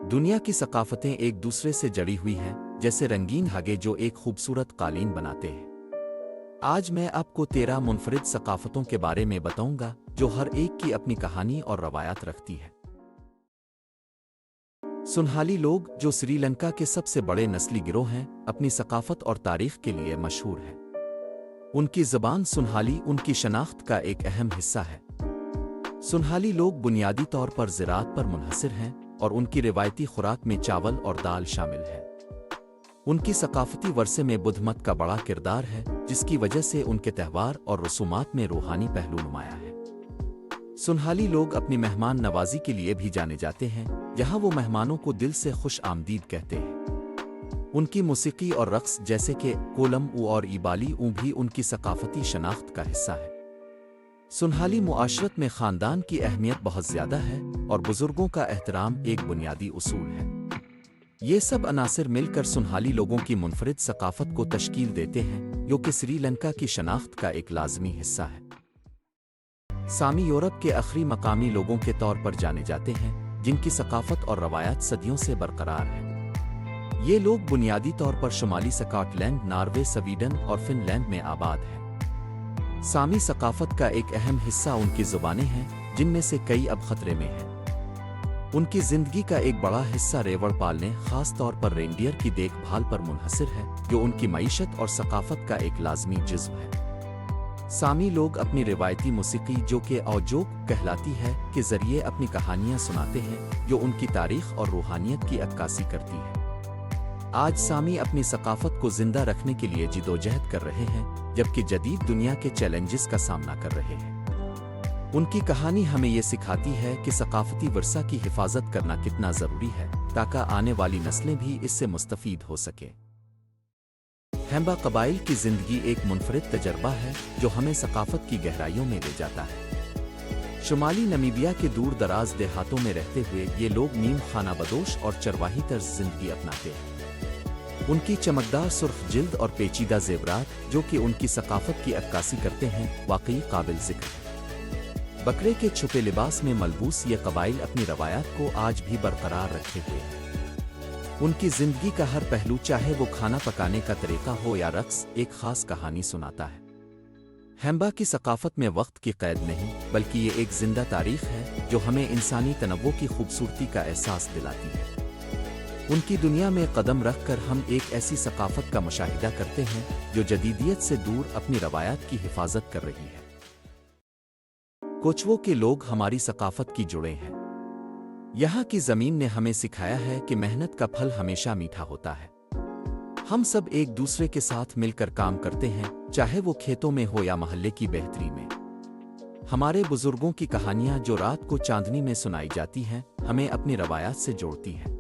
दुनिया की सकाफतें एक दूसरे से जड़ी हुई हैं, जैसे रंगीन धागे जो एक खूबसूरत कालीन बनाते हैं। आज मैं आपको 13 मुनफरिद सकाफतों के बारे में बताऊंगा, जो हर एक की अपनी कहानी और रवायत रखती है। सुनहाली लोग, जो श्रीलंका के सबसे बड़े नस्ली गिरोह हैं, अपनी सकाफत और तारीख के लिए मशहूर है। उनकी ज़बान सुनहाली उनकी शनाख्त का एक अहम हिस्सा है। सुनहाली लोग बुनियादी तौर पर ज़राअत पर मुनहसिर हैं और उनकी रिवायती खुराक में चावल और दाल शामिल है। उनकी सकाफती वर्से में बुद्ध मत का बड़ा किरदार है, जिसकी वजह से उनके त्यौहार और रसूमात में रूहानी पहलू नुमाया है। सुनहाली लोग अपनी मेहमान नवाजी के लिए भी जाने जाते हैं, जहां वो मेहमानों को दिल से खुश आमदीद कहते हैं। उनकी मूसीकी और रक्स जैसे कि कोलम ऊ और ईबाली ऊ भी उनकी सकाफती शनाख्त का हिस्सा है। सुनहाली मुआशरत में ख़ानदान की अहमियत बहुत ज़्यादा है और बुज़ुर्गों का एहतराम एक बुनियादी उसूल है। ये सब अनासिर मिलकर सुनहाली लोगों की मुनफरिद सकाफत को तश्कील देते हैं, जो कि श्रीलंका की शनाख्त का एक लाज़मी हिस्सा है। सामी यूरोप के आखिरी मकामी लोगों के तौर पर जाने जाते हैं, जिनकी सकाफत और रवायत सदियों से बरकरार है। ये लोग बुनियादी तौर पर शुमाली स्कॉटलैंड, नॉर्वे, स्वीडन और फिनलैंड में आबाद हैं। सामी सकाफत का एक अहम हिस्सा उनकी ज़ुबानें हैं, जिनमें से कई अब खतरे में हैं। उनकी ज़िंदगी का एक बड़ा हिस्सा रेवड़ पालने, ख़ास तौर पर रेंडियर की देखभाल पर मुनहसिर है, जो उनकी मईशत और सकाफत का एक लाज़मी जुज़्व है। सामी लोग अपनी रिवायती मूसीकी, जो कि औजोक कहलाती है, के ज़रिए अपनी कहानियाँ सुनाते हैं, जो उनकी तारीख़ और रूहानियत की अक्कासी करती है। आज सामी अपनी सकाफत को जिंदा रखने के लिए जिदोजहद कर रहे हैं, जबकि जदीद दुनिया के चैलेंजेस का सामना कर रहे हैं। उनकी कहानी हमें ये सिखाती है कि सकाफती वर्सा की हिफाजत करना कितना ज़रूरी है, ताकि आने वाली नस्लें भी इससे मुस्तफ़ीद हो सके। हेम्बा कबाइल की ज़िंदगी एक मुनफरिद तजर्बा है, जो हमें सकाफत की गहराइयों में ले जाता है। शुमाली नमीबिया के दूर दराज देहातों में रहते हुए ये लोग नीम खाना बदोश और चरवाही तर्ज ज़िंदगी अपनाते हैं। उनकी चमकदार सुर्ख जिल्द और पेचीदा ज़ेवरात, जो कि उनकी सकाफत की अक्कासी करते हैं, वाकई काबिल ज़िक्र है। बकरे के छुपे लिबास में मलबूस ये कबाइल अपनी रवायत को आज भी बरकरार रखे हुए हैं। उनकी ज़िंदगी का हर पहलू, चाहे वो खाना पकाने का तरीका हो या रक्स, एक ख़ास कहानी सुनाता है। हेम्बा की सकाफत में वक्त की क़ैद नहीं, बल्कि ये एक ज़िंदा तारीख़ है, जो हमें इंसानी तनव्वुर की खूबसूरती का एहसास दिलाती है। उनकी दुनिया में कदम रखकर हम एक ऐसी सकाफत का मुशाहिदा करते हैं, जो जदीदियत से दूर अपनी रवायत की हिफाजत कर रही है। कोचवो के लोग हमारी सकाफत की जुड़े हैं। यहाँ की ज़मीन ने हमें सिखाया है कि मेहनत का फल हमेशा मीठा होता है। हम सब एक दूसरे के साथ मिलकर काम करते हैं, चाहे वो खेतों में हो या मोहल्ले की बेहतरी में। हमारे बुजुर्गों की कहानियाँ, जो रात को चांदनी में सुनाई जाती हैं, हमें अपनी रवायत से जोड़ती हैं।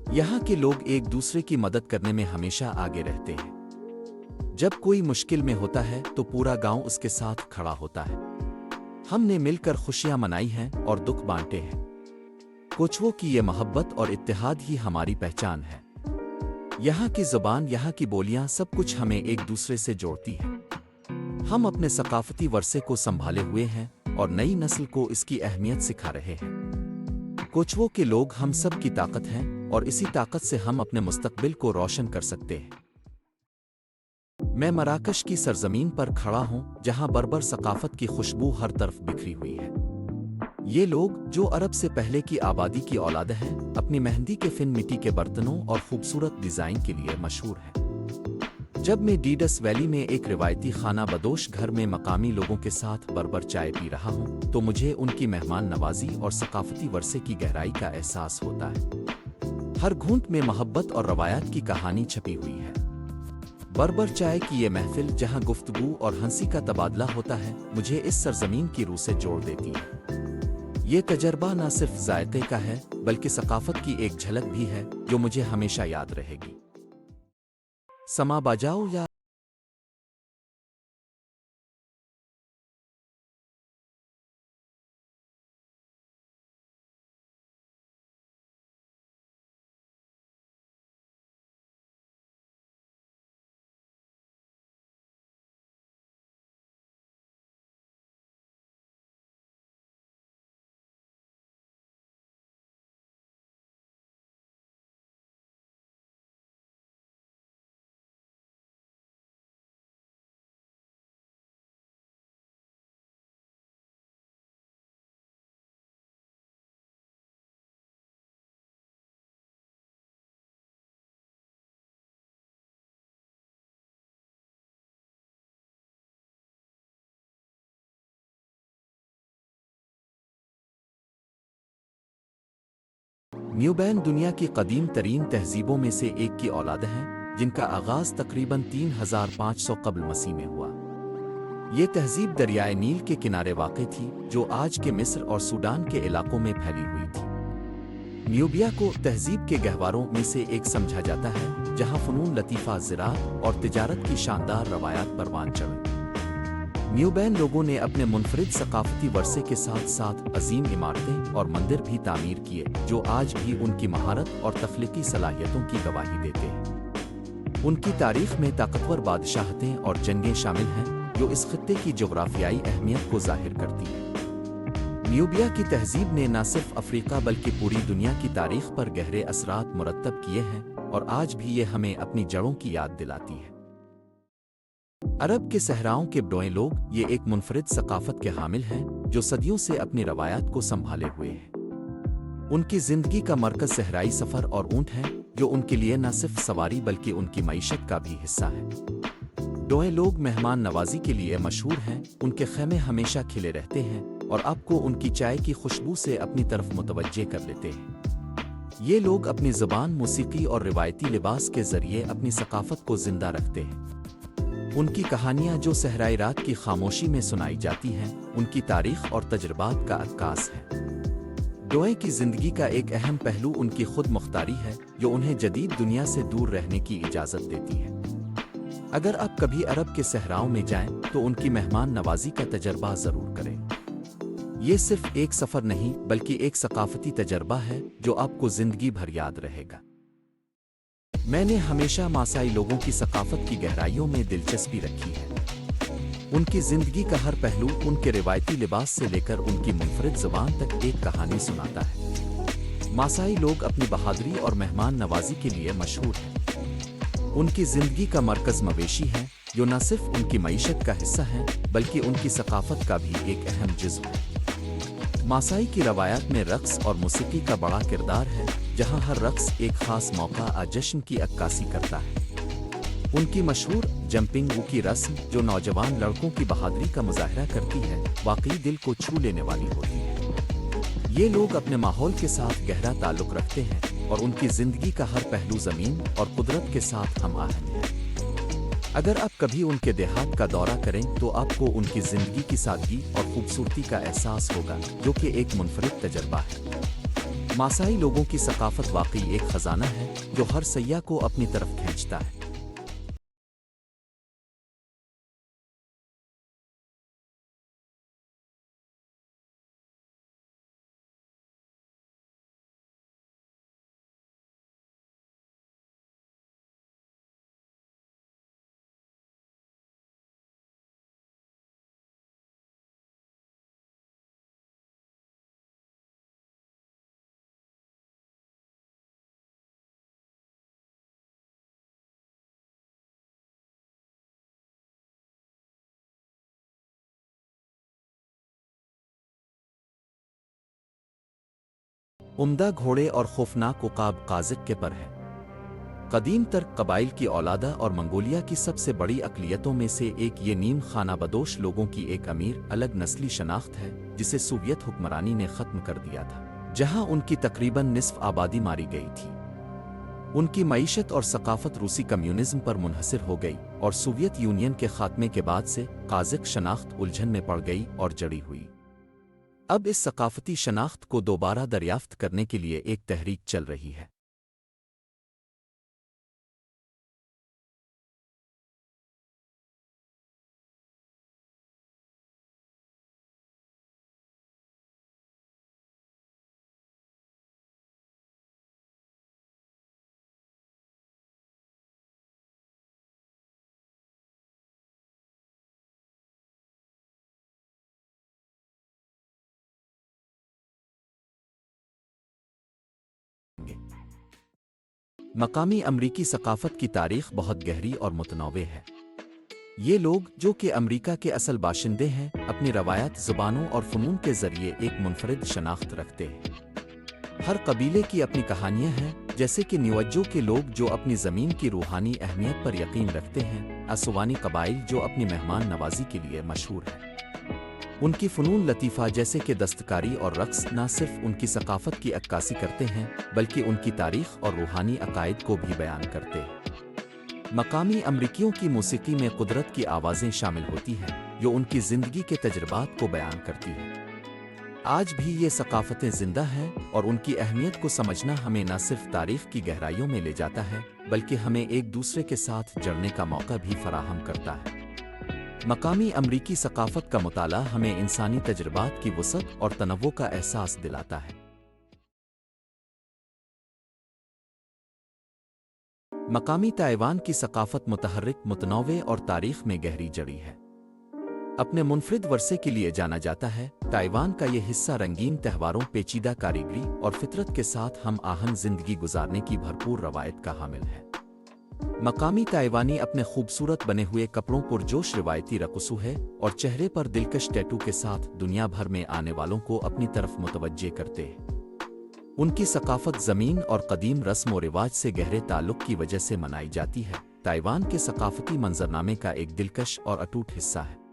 यहाँ के लोग एक दूसरे की मदद करने में हमेशा आगे रहते हैं। जब कोई मुश्किल में होता है तो पूरा गांव उसके साथ खड़ा होता है। हमने मिलकर खुशियां मनाई हैं और दुख बांटे हैं। कोचवों की ये मोहब्बत और इत्तेहाद ही हमारी पहचान है। यहाँ की ज़ुबान, यहाँ की बोलियां, सब कुछ हमें एक दूसरे से जोड़ती है। हम अपने सकाफती वर्से को संभाले हुए हैं और नई नस्ल को इसकी अहमियत सिखा रहे हैं। कोचवो के लोग हम सब की ताकत हैं और इसी ताकत से हम अपने मुस्तकबिल को रोशन कर सकते हैं। मैं मराकश की सरजमीन पर खड़ा हूँ, जहाँ बर्बर सकाफत की खुशबू हर तरफ बिखरी हुई है। ये लोग, जो अरब से पहले की आबादी की औलाद हैं, अपनी मेहंदी के फिन, मिट्टी के बर्तनों और खूबसूरत डिज़ाइन के लिए मशहूर हैं। जब मैं डीडस वैली में एक रिवायती खाना बदोश घर में मकामी लोगों के साथ बर्बर चाय पी रहा हूँ, तो मुझे उनकी मेहमान नवाजी और सकाफती वर्से की गहराई का एहसास होता है। हर घूंट में मोहब्बत और रवायत की कहानी छपी हुई है। बर्बर चाय की ये महफिल, जहाँ गुफ्तगू और हंसी का तबादला होता है, मुझे इस सरजमीन की रूह से जोड़ देती है। ये तजर्बा न सिर्फ जायके का है, बल्कि सकाफत की एक झलक भी है, जो मुझे हमेशा याद रहेगी। समा बजाओ या न्यूबैन दुनिया की कदीम तरीन तहजीबों में से एक की औलाद हैं, जिनका आगाज़ तकरीबन 3500 कब्ल मसीह में हुआ। ये तहजीब दरियाए नील के किनारे वाक़ थी, जो आज के मिस्र और सूडान के इलाकों में फैली हुई थी। न्यूबिया को तहजीब के गहवारों में से एक समझा जाता है, जहाँ फ़नून लतीफ़ा, ज़राअत और तिजारत की शानदार रवायात परवान चढ़ी। न्यूबैन लोगों ने अपने मुनफरिद सकाफती वर्से के साथ साथ अजीम इमारतें और मंदिर भी तामीर किए, जो आज भी उनकी महारत और तख्लीकी सलाहियतों की गवाही देते हैं। उनकी तारीख में ताकतवर बादशाहतें और जंगें शामिल हैं, जो इस खित्ते की जोग्राफियाई अहमियत को ज़ाहिर करती हैं। न्यूबिया की तहजीब ने न सिर्फ अफ्रीका बल्कि पूरी दुनिया की तारीख पर गहरे असरात मुरत्तब किए हैं, और आज भी ये हमें अपनी जड़ों की याद दिलाती है। अरब के सहराओं के बडोए लोग ये एक मुनफरिद सकाफत के हामिल हैं, जो सदियों से अपनी रवायात को संभाले हुए हैं। उनकी जिंदगी का मरकज सहराई सफ़र और ऊँट हैं, जो उनके लिए न सिर्फ सवारी बल्कि उनकी मईशत का भी हिस्सा है। बडोए लोग मेहमान नवाजी के लिए मशहूर हैं, उनके खेमे हमेशा खिले रहते हैं और आपको उनकी चाय की खुशबू से अपनी तरफ मुतवज्जे कर लेते हैं। ये लोग अपनी ज़बान, मौसीकी और रिवायती लिबास के ज़रिए अपनी सकाफत को जिंदा रखते हैं। उनकी कहानियाँ जो सहराई रात की खामोशी में सुनाई जाती हैं, उनकी तारीख और तजुर्बात का अक्कास है। बडोए की ज़िंदगी का एक अहम पहलू उनकी खुद मुख्तारी है, जो उन्हें जदीद दुनिया से दूर रहने की इजाज़त देती है। अगर आप कभी अरब के सहराओं में जाएं, तो उनकी मेहमान नवाजी का तजर्बा ज़रूर करें। ये सिर्फ एक सफ़र नहीं, बल्कि एक सकाफती तजर्बा है, जो आपको ज़िंदगी भर याद रहेगा। मैंने हमेशा मासाई लोगों की सकाफत की गहराइयों में दिलचस्पी रखी है। उनकी ज़िंदगी का हर पहलू, उनके रिवायती लिबास से लेकर उनकी मुनफरिद ज़बान तक एक कहानी सुनाता है। मासाई लोग अपनी बहादुरी और मेहमान नवाजी के लिए मशहूर हैं। उनकी ज़िंदगी का मरकज़ मवेशी है, जो न सिर्फ उनकी मईशत का हिस्सा हैं, बल्कि उनकी सकाफत का भी एक अहम जुज़्व है। मासाई की रवायात में रक़्स और मौसीकी का बड़ा किरदार है, जहाँ हर रक़्स एक ख़ास मौका या जश्न की अक्कासी करता है। उनकी मशहूर जंपिंग वू की रस्म, जो नौजवान लड़कों की बहादुरी का मुज़ाहरा करती है, वाकई दिल को छू लेने वाली होती है। ये लोग अपने माहौल के साथ गहरा ताल्लुक़ रखते हैं, और उनकी ज़िंदगी का हर पहलू ज़मीन और कुदरत के साथ हम आहंग है। अगर आप कभी उनके देहात का दौरा करें, तो आपको उनकी ज़िंदगी की सादगी और खूबसूरती का एहसास होगा, जो कि एक मुनफरिद तजर्बा है। मासाई लोगों की सकाफत वाकई एक खजाना है, जो हर सय्याह को अपनी तरफ खींचता है। उम्दा घोड़े और खौफनाक उकाब काज़िक के पर है। कदीम तर्क कबाइल की औलादा और मंगोलिया की सबसे बड़ी अक़लियतों में से एक ये नीम खाना बदोश लोगों की एक अमीर अलग नस्ली शनाख्त है, जिसे सोवियत हुक्मरानी ने ख़त्म कर दिया था, जहां उनकी तकरीबन निस्फ आबादी मारी गई थी। उनकी मईशत और सकाफत रूसी कम्युनिज्म पर मुनहसर हो गई, और सोवियत यूनियन के खात्मे के बाद से काज़िक शनाख्त उलझन में पड़ गई और जड़ी हुई। अब इस सकाफती शनाख्त को दोबारा दरियाफ्त करने के लिए एक तहरीक चल रही है। मकामी अमरीकी सकाफत की तारीख बहुत गहरी और मुतनव्वे है। ये लोग, जो कि अमरीका के असल बाशिंदे हैं, अपनी रवायत, ज़ुबानों और फ़नून के ज़रिए एक मुनफरिद शनाख्त रखते हैं। हर कबीले की अपनी कहानियाँ हैं, जैसे कि न्यूअज्जो के लोग जो अपनी ज़मीन की रूहानी अहमियत पर यकीन रखते हैं, असुवानी कबाइल जो अपनी मेहमान नवाजी के लिए मशहूर है। ان کی فنون لطیفہ جیسے کہ دستکاری اور رقص نہ صرف ان کی ثقافت کی عکاسی کرتے ہیں بلکہ ان کی تاریخ اور روحانی عقائد کو بھی بیان کرتے ہیں۔ مقامی امریکیوں کی موسیقی میں قدرت کی آوازیں شامل ہوتی ہیں جو ان کی زندگی کے تجربات کو بیان کرتی ہیں۔ آج بھی یہ ثقافتیں زندہ ہیں اور ان کی اہمیت کو سمجھنا ہمیں نہ صرف تاریخ کی گہرائیوں میں لے جاتا ہے بلکہ ہمیں ایک دوسرے کے ساتھ جڑنے کا موقع بھی فراہم کرتا ہے۔ مقامی امریکی ثقافت کا مطالعہ ہمیں انسانی تجربات کی وسعت اور تنوع کا احساس دلاتا ہے۔ مقامی تائیوان کی ثقافت متحرک، متنوع اور تاریخ میں گہری جڑی ہے۔ اپنے منفرد ورثے کے لیے جانا جاتا ہے، تائیوان کا یہ حصہ رنگین تہواروں، پیچیدہ کاریگری اور فطرت کے ساتھ ہم آہنگ زندگی گزارنے کی بھرپور روایت کا حامل ہے۔ مقامی تائیوانی اپنے خوبصورت بنے ہوئے کپڑوں، پرجوش روایتی رقصوں ہے اور چہرے پر دلکش ٹیٹو کے ساتھ دنیا بھر میں آنے والوں کو اپنی طرف متوجہ کرتے ہیں۔ ان کی ثقافت زمین اور قدیم رسم و رواج سے گہرے تعلق کی وجہ سے منائی جاتی ہے۔ تائیوان کے ثقافتی منظرنامے کا ایک دلکش اور اٹوٹ حصہ ہے۔